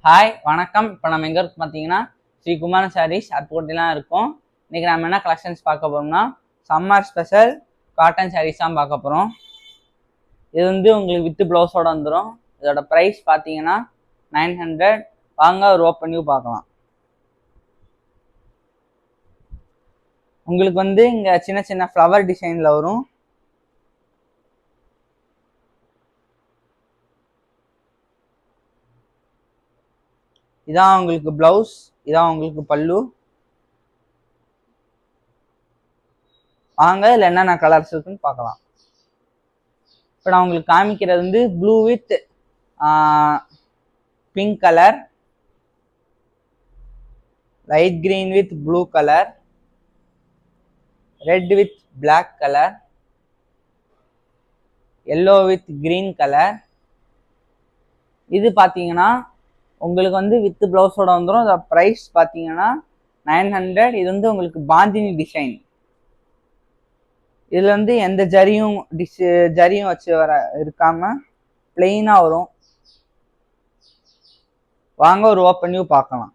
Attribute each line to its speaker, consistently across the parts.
Speaker 1: Hi வணக்கம். இப்போ நம்ம எங்கே இருக்கு பார்த்தீங்கன்னா ஸ்ரீ குமாரன் சாரீஸ் அட்போட்டிலாம் இருக்கும். இன்றைக்கி நம்ம என்ன கலெக்ஷன்ஸ் பார்க்க போகிறோம்னா சம்மர் ஸ்பெஷல் காட்டன் சாரீஸ் தான் பார்க்க போகிறோம். இது வந்து உங்களுக்கு வித்து ப்ளவுஸோட வந்துடும். இதோட ப்ரைஸ் பார்த்தீங்கன்னா 900. வாங்க ஒரு ஓப்பன் வியூ பார்க்கலாம். உங்களுக்கு வந்து இங்கே சின்ன சின்ன ஃப்ளவர் டிசைனில் வரும். இதான் உங்களுக்கு பிளவுஸ், இதான் உங்களுக்கு பல்லு. வாங்க இதில் என்னென்ன கலர்ஸ் இருக்குன்னு பார்க்கலாம். இப்போ நான் உங்களுக்கு காமிக்கிறது வந்து blue with pink colour, light green with blue colour, red with black colour, yellow with green colour. இது பார்த்தீங்கன்னா உங்களுக்கு வந்து வித் பிளவுஸோட வந்துடும். இதோட ப்ரைஸ் பார்த்தீங்கன்னா 900. இது வந்து உங்களுக்கு பாந்தினி டிசைன். இதுல வந்து எந்த ஜரியும் வச்சு வர இருக்காம பிளெயினா வரும். வாங்க ஒரு ஓப்பன் வியூ பார்க்கலாம்.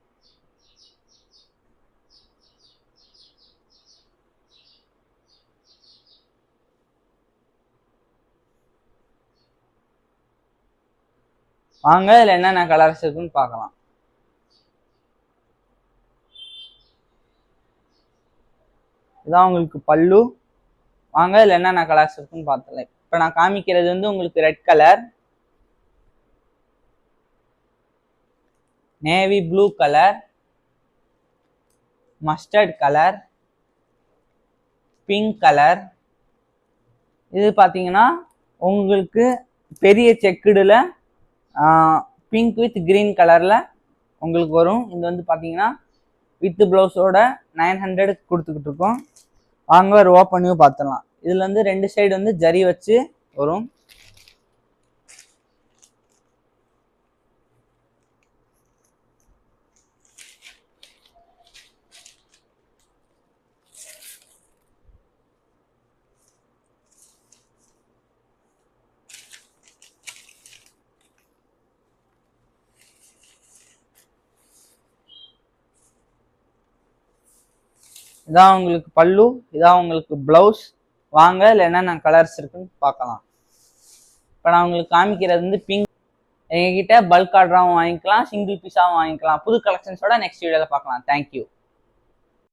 Speaker 1: வாங்க இதுல என்னென்ன கலர்ஸ் இருக்குன்னு பார்க்கலாம். இதான் உங்களுக்கு பல்லு. வாங்க இதுல என்னென்ன கலர்ஸ் இருக்குன்னு பார்த்தல. இப்ப நான் காமிக்கிறது வந்து உங்களுக்கு red colour, navy blue colour, mustard colour, pink colour. இது பார்த்தீங்கன்னா உங்களுக்கு பெரிய செக்குடுல பிங்க் வித் கிரீன் கலர்ல உங்களுக்கு வரும். இது வந்து பார்த்தீங்கன்னா வித் பிளவுஸோட 900 கொடுத்துக்கிட்டு இருக்கோம். வாங்க ஒரு ஓப்பன் வியூ பார்த்துடலாம். இதுல வந்து ரெண்டு சைடு வந்து ஜரி வச்சு வரும். இதான் உங்களுக்கு பல்லு, இதான் உங்களுக்கு பிளவுஸ். வாங்க இல்லை என்னென்ன கலர்ஸ் இருக்குன்னு பார்க்கலாம். இப்போ நான் உங்களுக்கு காமிக்கிறது வந்து பிங்க். எங்ககிட்ட பல்க் ஆர்டராகவும் வாங்கிக்கலாம், சிங்கிள் பீஸாகவும் வாங்கிக்கலாம். புது கலெக்ஷன்ஸோட நெக்ஸ்ட் வீடியோவில் பார்க்கலாம். தேங்க்யூ.